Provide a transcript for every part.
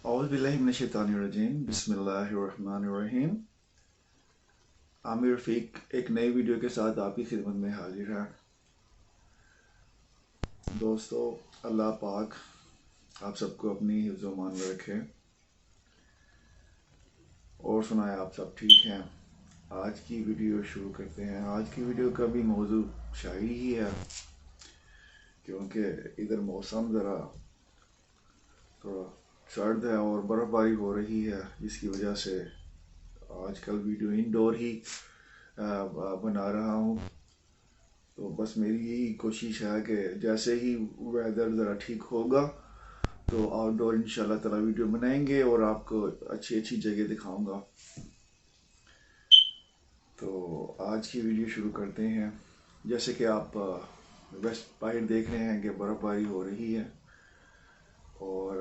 اعوذ باللہ من الشیطان الرجیم بسم اللہ الرحمن الرحیم۔ عامر رفیق ایک نئی ویڈیو کے ساتھ آپ کی خدمت میں حاضر ہے۔ دوستو، اللہ پاک آپ سب کو اپنی حفظ و امان میں رکھے اور سنائے آپ سب ٹھیک ہیں۔ آج کی ویڈیو شروع کرتے ہیں۔ آج کی ویڈیو کا بھی موضوع شاعری ہی ہے، کیونکہ ادھر موسم ذرا تھوڑا سرد ہے اور برف باری ہو رہی ہے، جس کی وجہ سے آج کل ویڈیو انڈور ہی بنا رہا ہوں۔ تو بس میری یہی کوشش ہے کہ جیسے ہی ویدر ذرا ٹھیک ہوگا تو آؤٹ ڈور انشاءاللہ تعالی ویڈیو بنائیں گے اور آپ کو اچھی اچھی جگہ دکھاؤں گا۔ تو آج کی ویڈیو شروع کرتے ہیں۔ جیسے کہ آپ ویسٹ باہر دیکھ رہے ہیں کہ برف باری ہو رہی ہے اور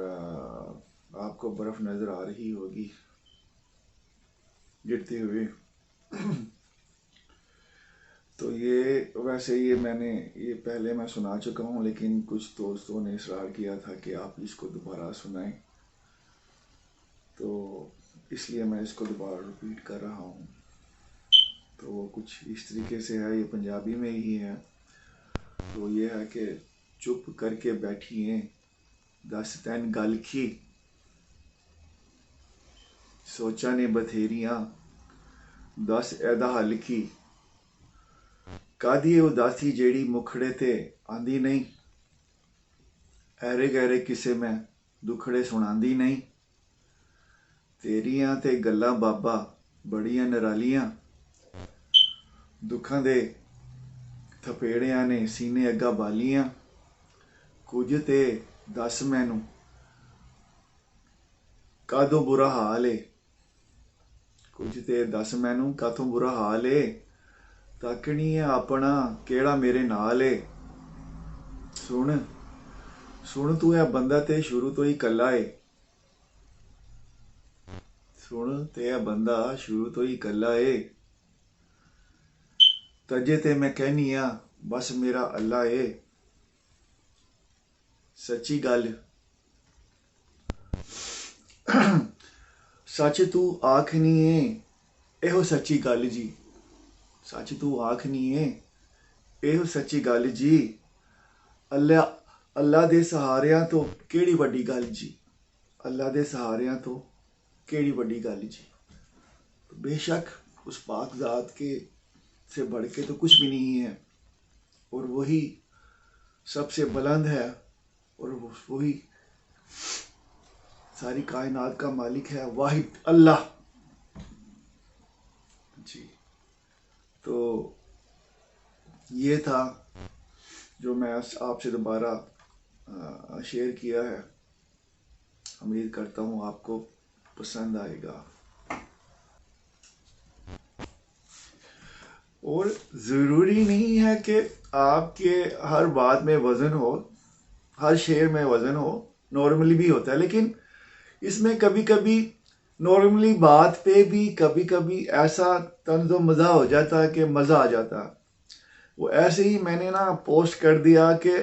آپ کو برف نظر آ رہی ہوگی گرتے ہوئے۔ تو یہ میں نے پہلے میں سنا چکا ہوں، لیکن کچھ دوستوں نے اصرار کیا تھا کہ آپ اس کو دوبارہ سنائیں، تو اس لیے میں اس کو دوبارہ ریپیٹ کر رہا ہوں۔ تو وہ کچھ اس طریقے سے ہے، یہ پنجابی میں ہی ہے۔ تو یہ ہے کہ چپ کر کے بیٹھی ہیں دس تین گل کی، سوچا نے بتھیریاں دس ایدا حل کی، کادی اداسی جیڑی مکھڑے تے آندی نہیں، ایرے گہرے کسے میں دکھڑے سناندی نہیں، تیریاں تے گلاں بابا بڑیاں نرالیاں، دکھاں دے تھپیڑیاں نے سینے اگا بالیاں، کچھ تے دس مینوں کادوں برا حال ہے، کچھ تے دس مینوں کاتوں برا حال ہے، تاکنی ہے اپنا کیڑا میرے نال ہے، سن تو ہے بندہ تے شروع تو ہی کلا ہے، سن تے ہے بندہ شروع تو ہی کلا ہے، تجے تے میں کہنی ہاں بس میرا اللہ ہے، سچی گل سچ تو آکھنی ہے ایہو سچی گل جی، سچ تو آکھنی ہے ایہو سچی گل جی، اللہ دے سہاریاں تو کیڑی وڈی گل جی، اللہ دے سہاریاں تو کیڑی وڈی گل جی۔ بے شک اس پاک ذات کے سے بڑھ کے تو کچھ بھی نہیں ہے، اور وہی سب سے بلند ہے، اور وہی ساری کائنات کا مالک ہے، واحد اللہ جی۔ تو یہ تھا جو میں آپ سے دوبارہ شیئر کیا ہے، امید کرتا ہوں آپ کو پسند آئے گا، اور ضروری نہیں ہے کہ آپ کے ہر بات میں وزن ہو، ہر شعر میں وزن ہو، نارملی بھی ہوتا ہے، لیکن اس میں کبھی کبھی نارملی بات پہ بھی کبھی کبھی ایسا طنز و مزہ ہو جاتا ہے کہ مزہ آ جاتا ہے۔ وہ ایسے ہی میں نے پوسٹ کر دیا کہ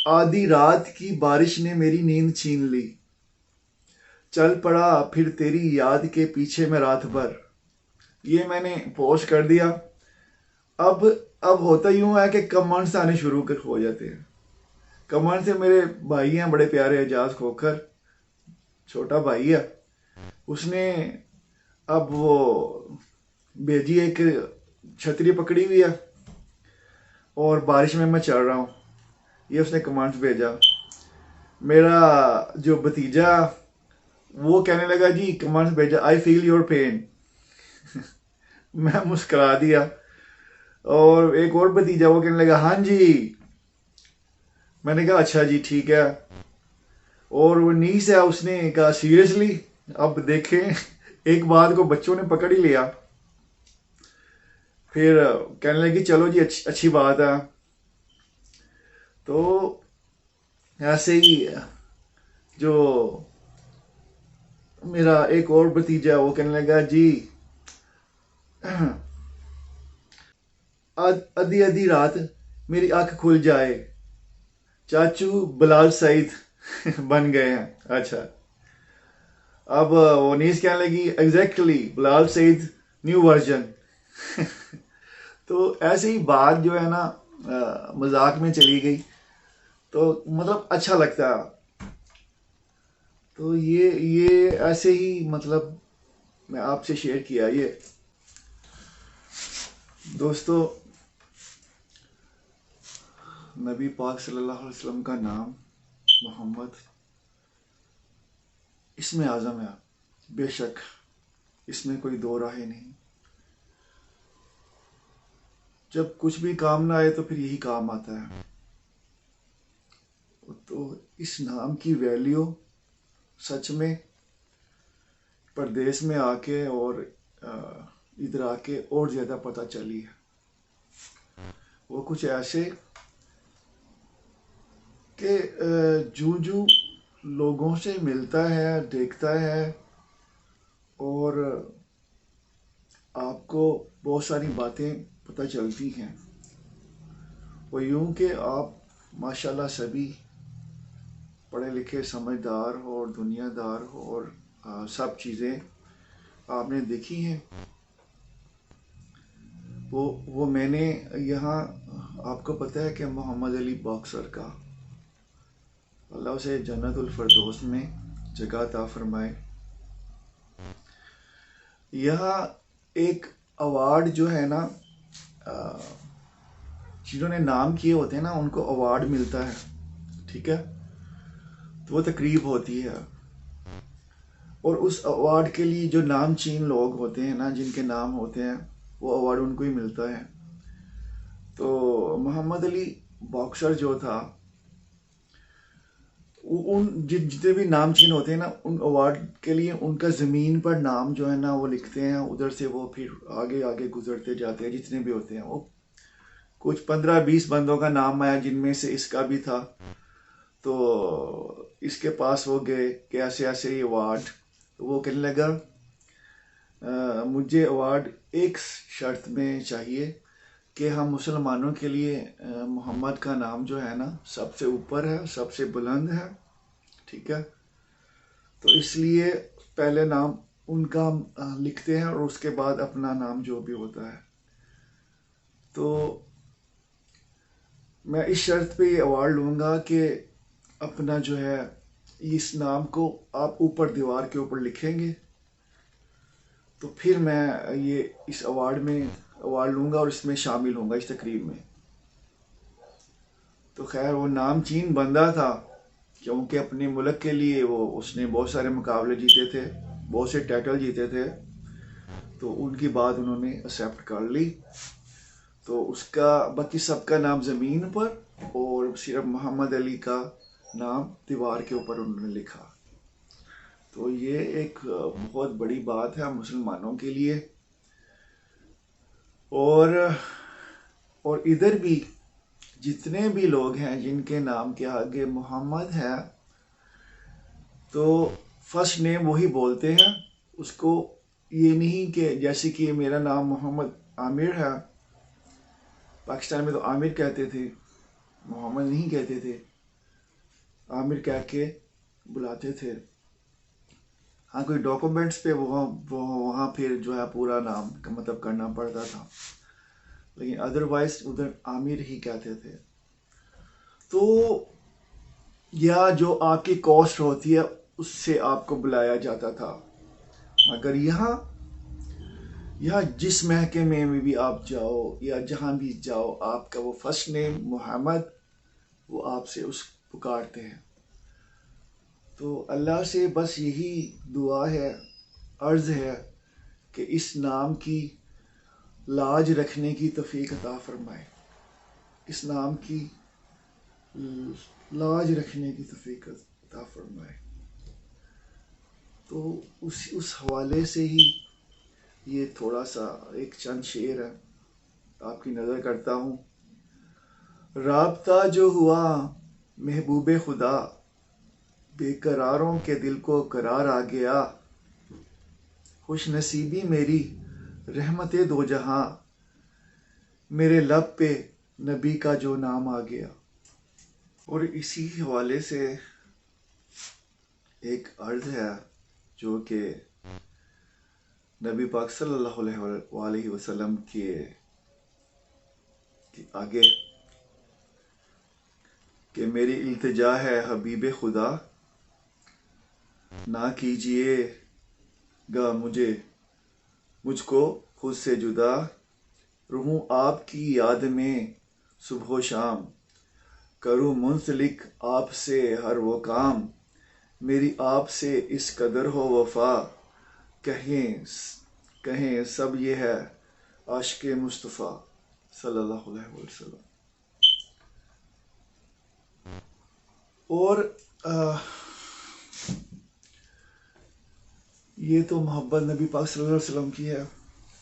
آدھی رات کی بارش نے میری نیند چھین لی، چل پڑا پھر تیری یاد کے پیچھے میں رات بھر، یہ میں نے پوسٹ کر دیا۔ اب ہوتا یوں ہے کہ کمنٹس آنے شروع ہو جاتے ہیں۔ کمنٹ سے میرے بھائی ہیں بڑے پیارے، اعجاز کھوکھر، چھوٹا بھائی ہے، اس نے اب وہ بھیجی ایک چھتری پکڑی ہوئی ہے اور بارش میں چل رہا ہوں، یہ اس نے کمنٹس بھیجا۔ میرا جو بھتیجا وہ کہنے لگا جی کمنٹس بھیجا آئی فیل یور پین، میں مسکرا دیا، اور ایک اور بھتیجا وہ کہنے لگا ہاں جی، میں نے کہا اچھا جی ٹھیک ہے، اور وہ نیس ہے اس نے کہا سیریسلی۔ اب دیکھیں ایک بات کو بچوں نے پکڑ ہی لیا، پھر کہنے لگی چلو جی اچھی بات ہے۔ تو ایسے ہی جو میرا ایک اور بھتیجا وہ کہنے لگا جی ادھی ادھی رات میری آنکھ کھل جائے چاچو بلال سعید بن گئے ہیں۔ اچھا اب وہ نیز کہنے لگی ایگزیکٹلی بلال سعید نیو ورژن تو ایسے ہی بات جو ہے نا مذاق میں چلی گئی، تو مطلب اچھا لگتا ہے. تو یہ ایسے ہی مطلب میں آپ سے شیئر کیا. یہ دوستو، نبی پاک صلی اللہ علیہ وسلم کا نام محمد اسم اعظم ہے، بے شک اس میں کوئی دو راہ نہیں. جب کچھ بھی کام نہ آئے تو پھر یہی کام آتا ہے. تو اس نام کی ویلیو سچ میں پردیس میں آ کے اور ادھر آ کے اور زیادہ پتہ چلی ہے. وہ کچھ ایسے کہ جو لوگوں سے ملتا ہے، دیکھتا ہے، اور آپ کو بہت ساری باتیں پتہ چلتی ہیں. وہ یوں کہ آپ ماشاءاللہ سبھی پڑھے لکھے سمجھدار ہو اور دنیا دار ہو، اور سب چیزیں آپ نے دیکھی ہیں. وہ میں نے یہاں، آپ کو پتہ ہے کہ محمد علی باکسر کا، اللہ اسے جنت الفردوس میں جگہ عطا فرمائے، یہاں ایک ایوارڈ جو ہے نا، جنہوں نے نام کیے ہوتے ہیں نا ان کو ایوارڈ ملتا ہے، ٹھیک ہے. تو وہ تقریب ہوتی ہے، اور اس ایوارڈ کے لیے جو نام چین لوگ ہوتے ہیں نا، جن کے نام ہوتے ہیں، وہ ایوارڈ ان کو ہی ملتا ہے. تو محمد علی باکسر جو تھا، ان جتنے بھی نام چین ہوتے ہیں نا، ان ایوارڈ کے لیے ان کا زمین پر نام جو ہے نا وہ لکھتے ہیں. ادھر سے وہ پھر آگے آگے گزرتے جاتے ہیں، جتنے بھی ہوتے ہیں. وہ کچھ 15-20 بندوں کا نام آیا، جن میں سے اس کا بھی تھا. تو اس کے پاس وہ گئے کہ ایسے ایسے ہی ایوارڈ. وہ کہنے لگا مجھے ایوارڈ ایک شرط میں چاہیے کہ ہم مسلمانوں کے لیے محمد کا نام جو ہے نا سب سے اوپر ہے، سب سے بلند ہے، ٹھیک ہے. تو اس لیے پہلے نام ان کا لکھتے ہیں اور اس کے بعد اپنا نام جو بھی ہوتا ہے. تو میں اس شرط پہ یہ ایوارڈ لوں گا کہ اپنا جو ہے اس نام کو آپ اوپر دیوار کے اوپر لکھیں گے، تو پھر میں یہ اس ایوارڈ لوں گا اور اس میں شامل ہوں گا اس تقریب میں. تو خیر وہ نام چین بندہ تھا، کیونکہ اپنے ملک کے لیے اس نے بہت سارے مقابلے جیتے تھے، بہت سے ٹائٹل جیتے تھے. تو ان کی بات انہوں نے ایکسیپٹ کر لی. تو اس کا باقی سب کا نام زمین پر، اور صرف محمد علی کا نام دیوار کے اوپر انہوں نے لکھا. تو یہ ایک بہت بڑی بات ہے مسلمانوں کے لیے. اور ادھر بھی جتنے بھی لوگ ہیں جن کے نام کے آگے محمد ہے، تو فرسٹ نیم وہی بولتے ہیں. اس کو یہ نہیں کہ جیسے کہ میرا نام محمد عامر ہے، پاکستان میں تو عامر کہتے تھے، محمد نہیں کہتے تھے، عامر کہہ کے بلاتے تھے. ہاں کوئی ڈاکومنٹس پہ وہاں پھر جو ہے پورا نام کا مطلب کرنا پڑتا تھا، لیکن ادروائز ادھر عامر ہی کہتے تھے. تو یا جو آپ کی کاسٹ ہوتی ہے اس سے آپ کو بلایا جاتا تھا. مگر یہاں جس محکمے میں بھی آپ جاؤ یا جہاں بھی جاؤ، آپ کا وہ فرسٹ نیم محمد، وہ آپ سے اس پکارتے ہیں. تو اللہ سے بس یہی دعا ہے، عرض ہے کہ اس نام کی لاج رکھنے کی توفیق عطا فرمائے، اس نام کی لاج رکھنے کی توفیق عطا فرمائے. تو اس حوالے سے ہی یہ تھوڑا سا ایک چند شعر ہے، آپ کی نظر کرتا ہوں. رابطہ جو ہوا محبوب خدا، بے قراروں کے دل کو قرار آ گیا. خوش نصیبی میری رحمت دو جہاں، میرے لب پہ نبی کا جو نام آ گیا. اور اسی حوالے سے ایک عرض ہے جو کہ نبی پاک صلی اللہ علیہ وسلم کے آگے کہ میری التجا ہے حبیب خدا، نہ کیجیے گا مجھ کو خود سے جدا، رہوں آپ کی یاد میں صبح و شام، کروں منسلک آپ سے ہر وہ کام، میری آپ سے اس قدر ہو وفا، کہیں سب یہ ہے عاشق مصطفیٰ صلی اللہ علیہ وسلم۔ اور یہ تو محبت نبی پاک صلی اللہ علیہ وسلم کی ہے،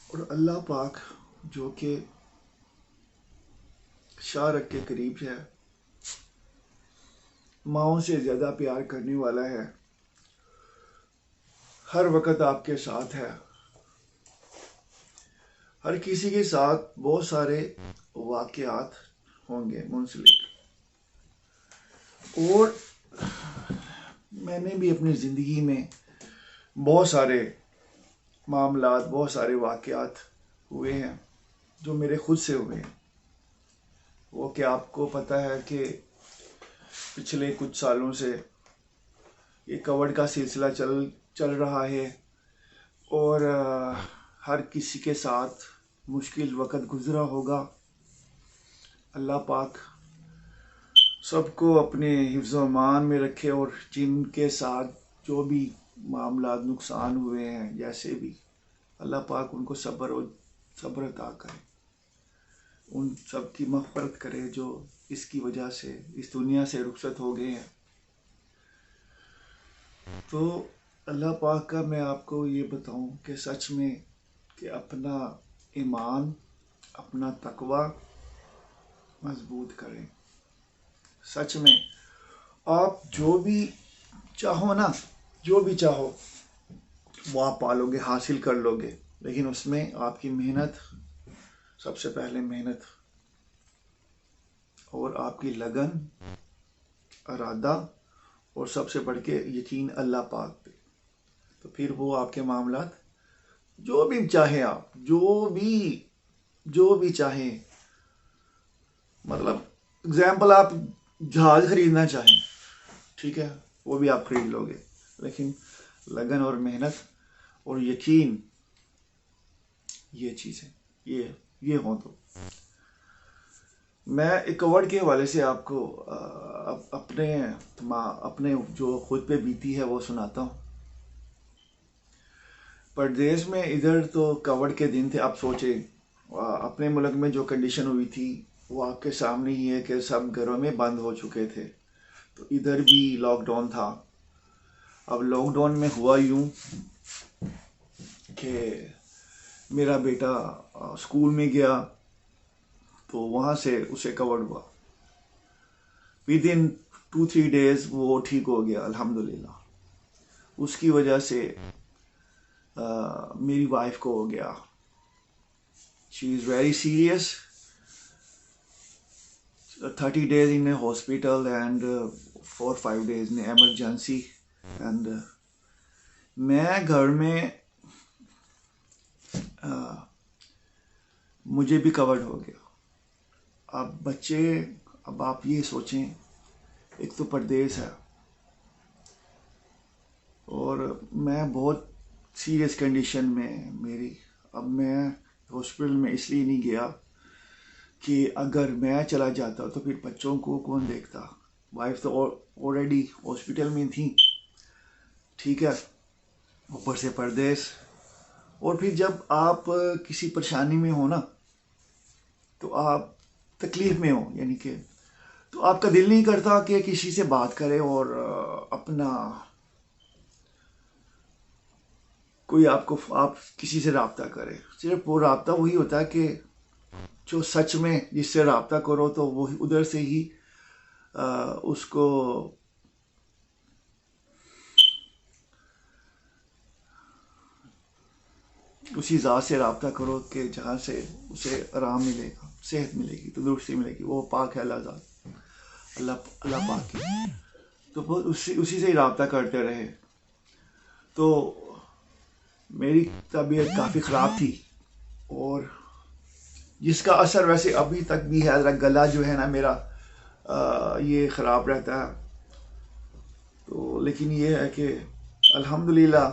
اور اللہ پاک جو کہ شارک کے قریب ہے، ماؤں سے زیادہ پیار کرنے والا ہے، ہر وقت آپ کے ساتھ ہے۔ ہر کسی کے ساتھ بہت سارے واقعات ہوں گے منسلک، اور میں نے بھی اپنی زندگی میں بہت سارے معاملات، بہت سارے واقعات ہوئے ہیں جو میرے خود سے ہوئے ہیں۔ وہ کہ آپ کو پتہ ہے کہ پچھلے کچھ سالوں سے یہ کووڈ کا سلسلہ چل رہا ہے، اور ہر کسی کے ساتھ مشکل وقت گزرا ہوگا۔ اللہ پاک سب کو اپنے حفظ و امان میں رکھے، اور جن کے ساتھ جو بھی معاملات نقصان ہوئے ہیں جیسے بھی، اللہ پاک ان کو صبر عطا کرے، ان سب کی مغفرت کرے جو اس کی وجہ سے اس دنیا سے رخصت ہو گئے ہیں۔ تو اللہ پاک کا میں آپ کو یہ بتاؤں کہ سچ میں کہ اپنا ایمان، اپنا تقوی مضبوط کریں۔ سچ میں آپ جو بھی چاہو نا، جو بھی چاہو وہ آپ پالو گے، حاصل کر لو گے، لیکن اس میں آپ کی محنت، سب سے پہلے محنت، اور آپ کی لگن، ارادہ، اور سب سے بڑھ کے یقین اللہ پاک پہ، تو پھر وہ آپ کے معاملات جو بھی چاہیں آپ، جو بھی چاہیں، مطلب اگزامپل آپ جہاز خریدنا چاہیں، ٹھیک ہے، وہ بھی آپ خرید لو گے، لیکن لگن اور محنت اور یقین، یہ چیزیں یہ ہوں تو۔ میں ایک کووڈ کے حوالے سے آپ کو اپنے جو خود پہ بیتی ہے وہ سناتا ہوں۔ پردیس میں ادھر تو کووڈ کے دن تھے، آپ سوچیں اپنے ملک میں جو کنڈیشن ہوئی تھی وہ آپ کے سامنے ہی ہے کہ سب گھروں میں بند ہو چکے تھے، تو ادھر بھی لاک ڈاؤن تھا۔ اب لاک ڈاؤن میں ہوا یوں کہ میرا بیٹا اسکول میں گیا تو وہاں سے اسے کووڈ ہوا، ود ان 2-3 days وہ ٹھیک ہو گیا الحمدللہ۔ اس کی وجہ سے میری وائف کو ہو گیا، she is very serious, 30 days in a hospital and 4-5 days in emergency، and میں گھر میں مجھے بھی کووڈ ہو گیا۔ اب آپ یہ سوچیں، ایک تو پردیس ہے، اور میں بہت سیریس کنڈیشن میں میری، اب میں ہاسپٹل میں اس لیے نہیں گیا کہ اگر میں چلا جاتا تو پھر بچوں کو کون دیکھتا۔ وائف تو آلریڈی ہاسپٹل میں تھی، ٹھیک ہے، اوپر سے پردیس، اور پھر جب آپ کسی پریشانی میں ہو نا تو آپ تکلیف میں ہو، یعنی کہ تو آپ کا دل نہیں کرتا کہ کسی سے بات کرے اور اپنا کوئی آپ کسی سے رابطہ کرے۔ صرف وہ رابطہ وہی ہوتا ہے کہ جو سچ میں جس سے رابطہ کرو تو وہ ادھر سے ہی اس کو اسی ذات سے رابطہ کرو کہ جہاں سے اسے آرام ملے گا، صحت ملے گی، تندرستی ملے گی، وہ پاک ہے اللہ ذات، اللہ پاک کی، تو وہ اسی سے ہی رابطہ کرتے رہے۔ تو میری طبیعت کافی خراب تھی، اور جس کا اثر ویسے ابھی تک بھی ہے، گلا جو ہے نا میرا یہ خراب رہتا ہے. تو لیکن یہ ہے کہ الحمدللہ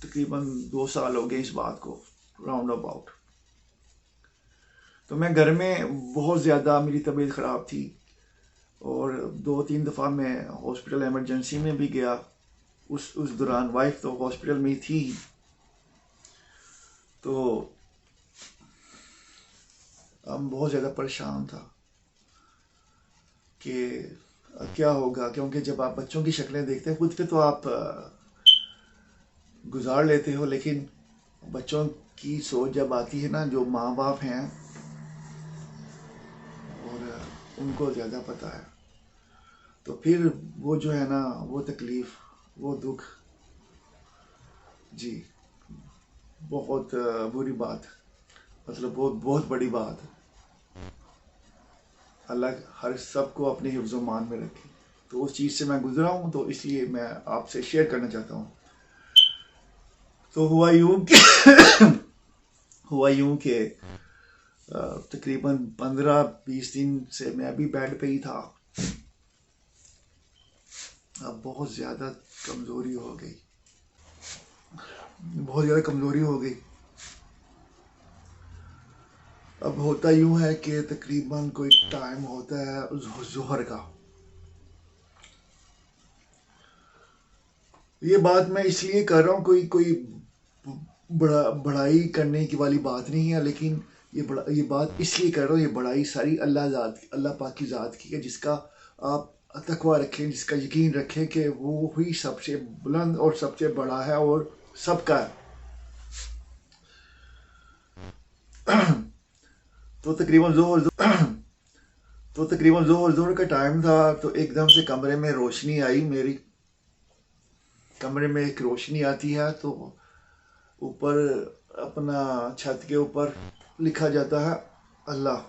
تقریباً 2 سال ہو گئے اس بات کو راؤنڈ اباؤٹ. تو میں گھر میں بہت زیادہ میری طبیعت خراب تھی، اور 2-3 دفعہ میں ہاسپٹل ایمرجنسی میں بھی گیا. اس دوران وائف تو ہاسپٹل میں ہی تھی. تو ہم بہت زیادہ پریشان تھا کہ کیا ہوگا، کیونکہ جب آپ بچوں کی شکلیں دیکھتے ہیں خود پہ تو آپ گزار لیتے ہو، لیکن بچوں کی سوچ جب آتی ہے نا، جو ماں باپ ہیں اور ان کو زیادہ پتہ ہے. تو پھر وہ جو ہے نا، وہ تکلیف، وہ دکھ، جی بہت بری بات، مطلب بہت بڑی بات. اللہ ہر سب کو اپنے حفظ و مان میں رکھے. تو اس چیز سے میں گزرا ہوں، تو اس لیے میں آپ سے شیئر کرنا چاہتا ہوں. تو ہوا یوں کہ تقریباً 15-20 دن سے میں ابھی بیڈ پہ ہی تھا. اب بہت زیادہ کمزوری ہو گئی، اب ہوتا یوں ہے کہ تقریباً کوئی ٹائم ہوتا ہے ظہر کا. یہ بات میں اس لیے کر رہا ہوں، کوئی بڑائی کرنے کی والی بات نہیں ہے، لیکن یہ بات اس لیے کر رہا ہوں، یہ بڑائی ساری اللہ پاک کی ذات کی ہے، جس کا آپ تقویٰ رکھیں، جس کا یقین رکھیں کہ وہ ہی سب سے بلند اور سب سے بڑا ہے اور سب کا ہے. تو تقریباً ظہر کا ٹائم تھا. تو ایک دم سے کمرے میں روشنی آئی. میری کمرے میں ایک روشنی آتی ہے، تو اوپر اپنا چھت کے اوپر لکھا جاتا ہے اللہ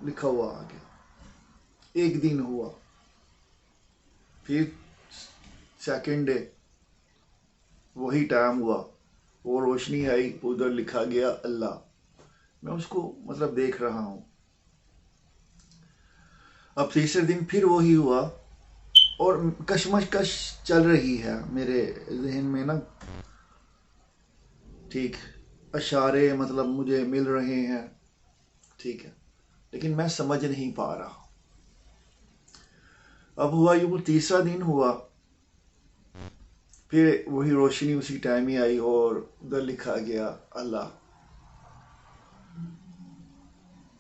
لکھا ہوا آگے. ایک دن ہوا، پھر سیکنڈ ڈے وہی ٹائم ہوا، وہ روشنی آئی، ادھر لکھا گیا اللہ. میں اس کو مطلب دیکھ رہا ہوں. اب تیسرے دن پھر وہی ہوا، اور کشمکش چل رہی ہے میرے ذہن میں نا. ٹھیک، اشارے مطلب مجھے مل رہے ہیں، ٹھیک ہے، لیکن میں سمجھ نہیں پا رہا. اب ہوا یوں، تیسرا دن ہوا، پھر وہی روشنی اسی ٹائم ہی آئی، اور ادھر لکھا گیا اللہ.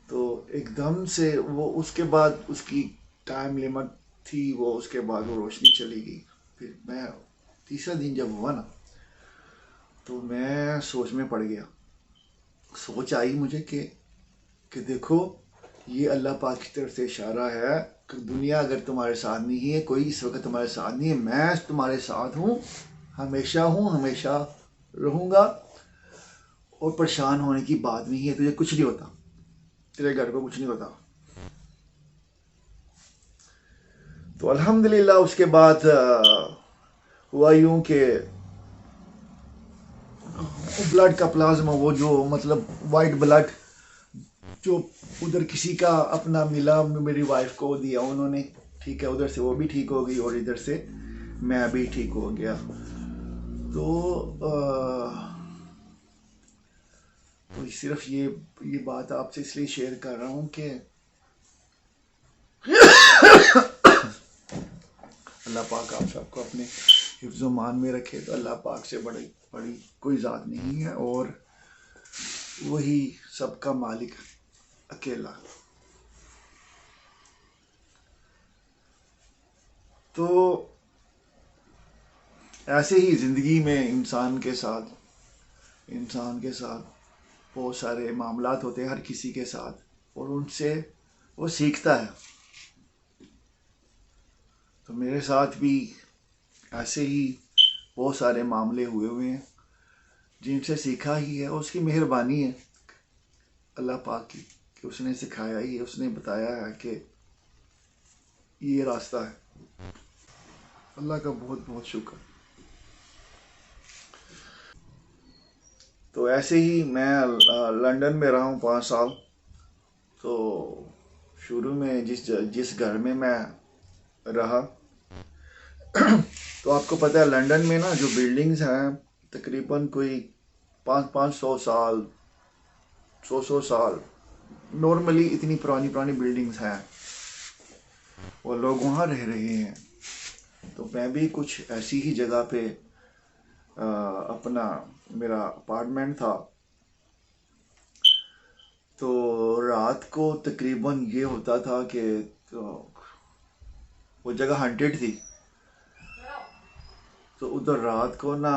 تو ایک دم سے وہ اس کے بعد اس کی ٹائم لیمٹ تھی، وہ اس کے بعد وہ روشنی چلی گئی. پھر میں تیسرا دن جب ہوا نا، تو میں سوچ میں پڑ گیا. سوچ آئی مجھے کہ دیکھو، یہ اللہ پاک کی طرف سے اشارہ ہے کہ دنیا اگر تمہارے ساتھ نہیں ہے، کوئی اس وقت تمہارے ساتھ نہیں ہے، میں تمہارے ساتھ ہوں، ہمیشہ رہوں گا. اور پریشان ہونے کی بات نہیں ہے، تجھے کچھ نہیں ہوتا، تیرے گھر کو کچھ نہیں ہوتا. تو الحمدللہ اس کے بعد ہوا یوں کہ بلڈ کا پلازما، وہ جو مطلب وائٹ بلڈ جو ادھر کسی کا اپنا ملا، میری وائف کو دیا انہوں نے، ٹھیک ہے، ادھر سے وہ بھی ٹھیک ہو گئی، اور ادھر سے میں بھی ٹھیک ہو گیا. تو صرف یہ بات آپ سے اس لیے شیئر کر رہا ہوں کہ اللہ پاک آپ سب کو اپنے حفظ و مان میں رکھے. تو اللہ پاک سے بڑی کوئی ذات نہیں ہے، اور وہی سب کا مالک اکیلا. تو ایسے ہی زندگی میں انسان کے ساتھ بہت سارے معاملات ہوتے ہیں، ہر کسی کے ساتھ، اور ان سے وہ سیکھتا ہے. تو میرے ساتھ بھی ایسے ہی بہت سارے معاملے ہوئے ہیں جن سے سیکھا ہی ہے. اس کی مہربانی ہے اللہ پاک کی کہ اس نے سکھایا ہی، اس نے بتایا ہے کہ یہ راستہ ہے. اللہ کا بہت بہت شکر. تو ایسے ہی میں لنڈن میں رہا ہوں 5 سال. تو شروع میں جس گھر میں رہا تو آپ کو پتہ ہے لنڈن میں نا جو بلڈنگز ہیں تقریباً کوئی 500 سال 100 سال نارملی اتنی پرانی بلڈنگز ہیں اور لوگ وہاں رہ رہے ہیں. تو میں بھی کچھ ایسی ہی جگہ پہ اپنا میرا اپارٹمنٹ تھا. تو رات کو تقریباً یہ ہوتا تھا کہ وہ جگہ ہانٹیڈ تھی. تو ادھر رات کو نا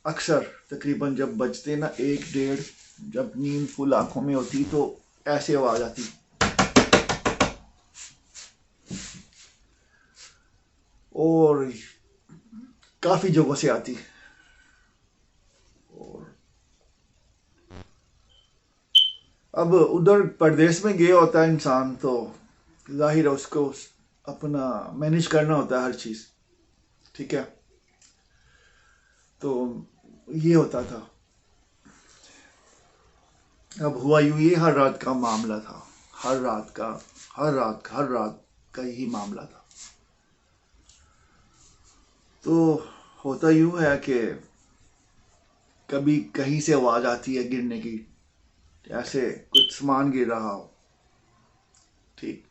اکثر تقریباً جب بجتے نا 1-1:30 جب نیند فل آنکھوں میں ہوتی تو ایسے آواز آتی. اور کافی جگہوں سے آتی. اور اب ادھر پردیس میں گیا ہوتا ہے انسان تو ظاہر ہے اس کو اپنا مینیج کرنا ہوتا ہے ہر چیز. ٹھیک ہے. تو یہ ہوتا تھا. اب ہوا یوں یہ ہر رات کا معاملہ تھا. ہر رات کا یہی معاملہ تھا. تو ہوتا یوں ہے کہ کبھی کہیں سے آواز آتی ہے گرنے کی, ایسے کچھ سامان گر رہا ہو. ٹھیک.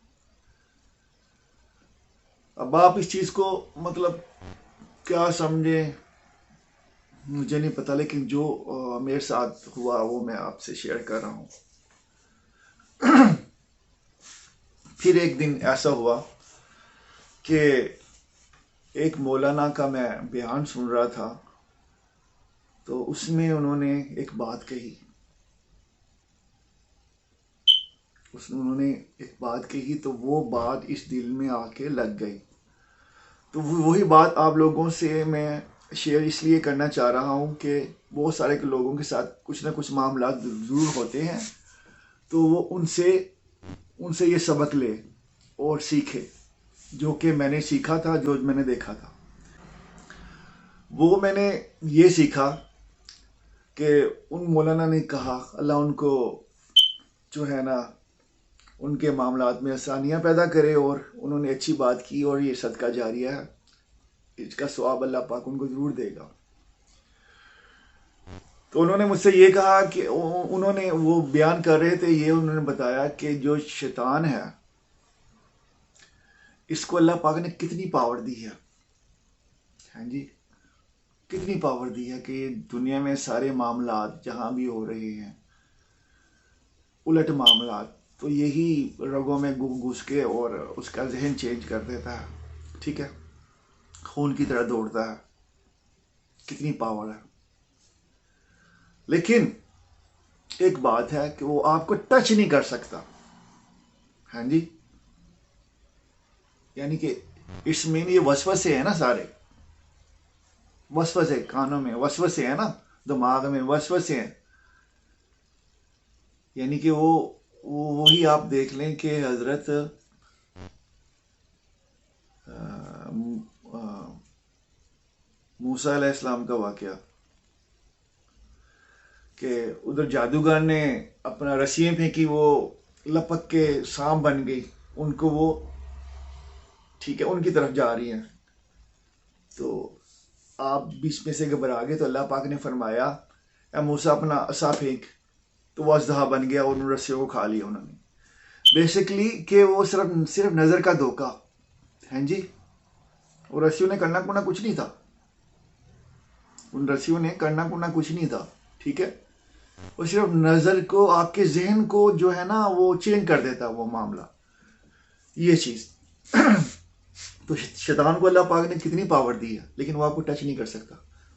اب آپ اس چیز کو مطلب کیا سمجھیں مجھے نہیں پتا, لیکن جو میرے ساتھ ہوا وہ میں آپ سے شیئر کر رہا ہوں. پھر ایک دن ایسا ہوا کہ ایک مولانا کا میں بیان سن رہا تھا. تو اس میں انہوں نے ایک بات کہی. تو وہ بات اس دل میں آ کے لگ گئی. تو وہی بات آپ لوگوں سے میں شیئر اس لیے کرنا چاہ رہا ہوں کہ بہت سارے لوگوں کے ساتھ کچھ نہ کچھ معاملات ضرور ہوتے ہیں. تو وہ ان سے یہ سبق لے اور سیکھے جو کہ میں نے سیکھا تھا, جو میں نے دیکھا تھا. وہ میں نے یہ سیکھا کہ ان مولانا نے کہا اللہ ان کو جو ہے نا ان کے معاملات میں آسانیاں پیدا کرے, اور انہوں نے اچھی بات کی اور یہ صدقہ جاریہ ہے, اس کا ثواب اللہ پاک ان کو ضرور دے گا. تو انہوں نے مجھ سے یہ کہا کہ انہوں نے وہ بیان کر رہے تھے, یہ انہوں نے بتایا کہ جو شیطان ہے اس کو اللہ پاک نے کتنی پاور دی ہے. ہاں جی, کتنی پاور دی ہے کہ دنیا میں سارے معاملات جہاں بھی ہو رہے ہیں الٹ معاملات, تو یہی رگوں میں گھس کے اور اس کا ذہن چینج کر دیتا ہے. ٹھیک ہے, خون کی طرح دوڑتا ہے. کتنی پاور ہے. لیکن ایک بات ہے کہ وہ آپ کو ٹچ نہیں کر سکتا. ہاں جی, یعنی کہ اس میں یہ وسوسے ہیں نا, سارے وسوسے, کانوں میں وسوسے ہیں نا, دماغ میں وسوسے ہیں. یعنی کہ وہی آپ دیکھ لیں کہ حضرت موسیٰ علیہ السلام کا واقعہ کہ ادھر جادوگر نے اپنا رسیاں پھینکی, وہ لپک کے سانپ بن گئی, ان کو وہ ٹھیک ہے ان کی طرف جا رہی ہیں. تو آپ بیچ میں سے گھبرا گئے تو اللہ پاک نے فرمایا اے موسیٰ اپنا عصا پھینک, تو وہ اژدہا بن گیا اور ان رسیوں کو کھا لیا انہوں نے. بیسکلی کہ وہ صرف نظر کا دھوکہ. ہاں جی, اور رسیوں نے کرنا کنا کچھ نہیں تھا. ان رسیوں نے کرنا کنا کچھ نہیں تھا. ٹھیک ہے, وہ صرف نظر کو, آپ کے ذہن کو جو ہے نا وہ چینج کر دیتا وہ معاملہ, یہ چیز. تو شیطان کو اللہ پاک نے کتنی پاور دی ہے, لیکن وہ آپ کو ٹچ نہیں کر سکتا.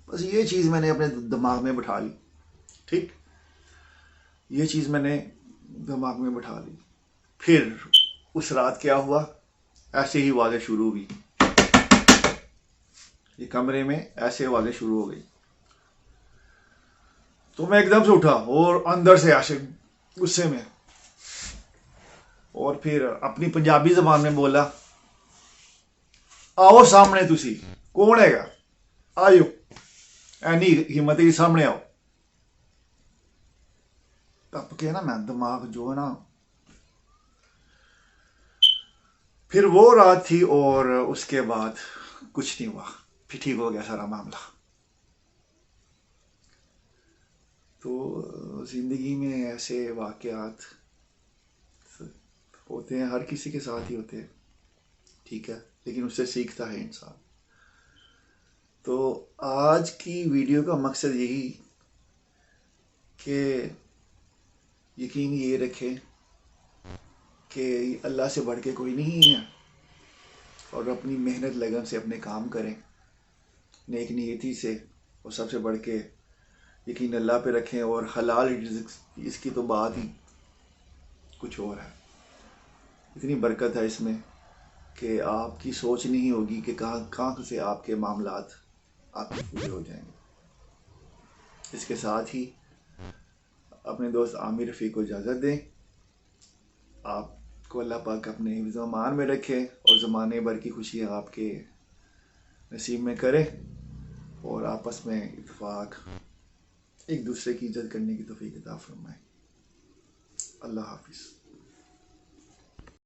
بس یہ چیز میں نے اپنے دماغ میں بٹھا لی. ٹھیک, یہ چیز میں نے دماغ میں بٹھا لی. پھر اس رات کیا ہوا, ایسے ہی آوازیں شروع ہوئی. یہ کمرے میں ایسے آوازیں شروع ہو گئی. تو میں ایک دم سے اٹھا اور اندر سے ایسے غصے میں, اور پھر اپنی پنجابی زبان میں بولا آؤ سامنے, تسی کون ہے گا, آئیو اینی ہمت ہی سامنے آؤ. ٹپ کے نا میں دماغ جو ہے نا. پھر وہ رات تھی اور اس کے بعد کچھ نہیں ہوا، پھر ٹھیک ہو گیا سارا معاملہ. تو زندگی میں ایسے واقعات ہوتے ہیں، ہر کسی کے ساتھ ہی ہوتے ہیں، ٹھیک ہے، لیکن اس سے سیکھتا ہے انسان. تو آج کی ویڈیو کا مقصد یہی کہ یقین یہ رکھیں کہ اللہ سے بڑھ کے کوئی نہیں ہے، اور اپنی محنت لگن سے اپنے کام کریں نیک نیتی سے، اور سب سے بڑھ کے یقین اللہ پہ رکھیں. اور حلال رزق اس کی تو بات ہی کچھ اور ہے. اتنی برکت ہے اس میں کہ آپ کی سوچ نہیں ہوگی کہ کہاں سے آپ کے معاملات آپ کے پورے ہو جائیں گے. اس کے ساتھ ہی اپنے دوست عامر رفیق کو اجازت دیں. آپ کو اللہ پاک اپنے حفظ و امان میں رکھے اور زمانے بھر کی خوشیاں آپ کے نصیب میں کرے، اور آپس میں اتفاق، ایک دوسرے کی عزت کرنے کی توفیق عطا فرمائے. اللہ حافظ.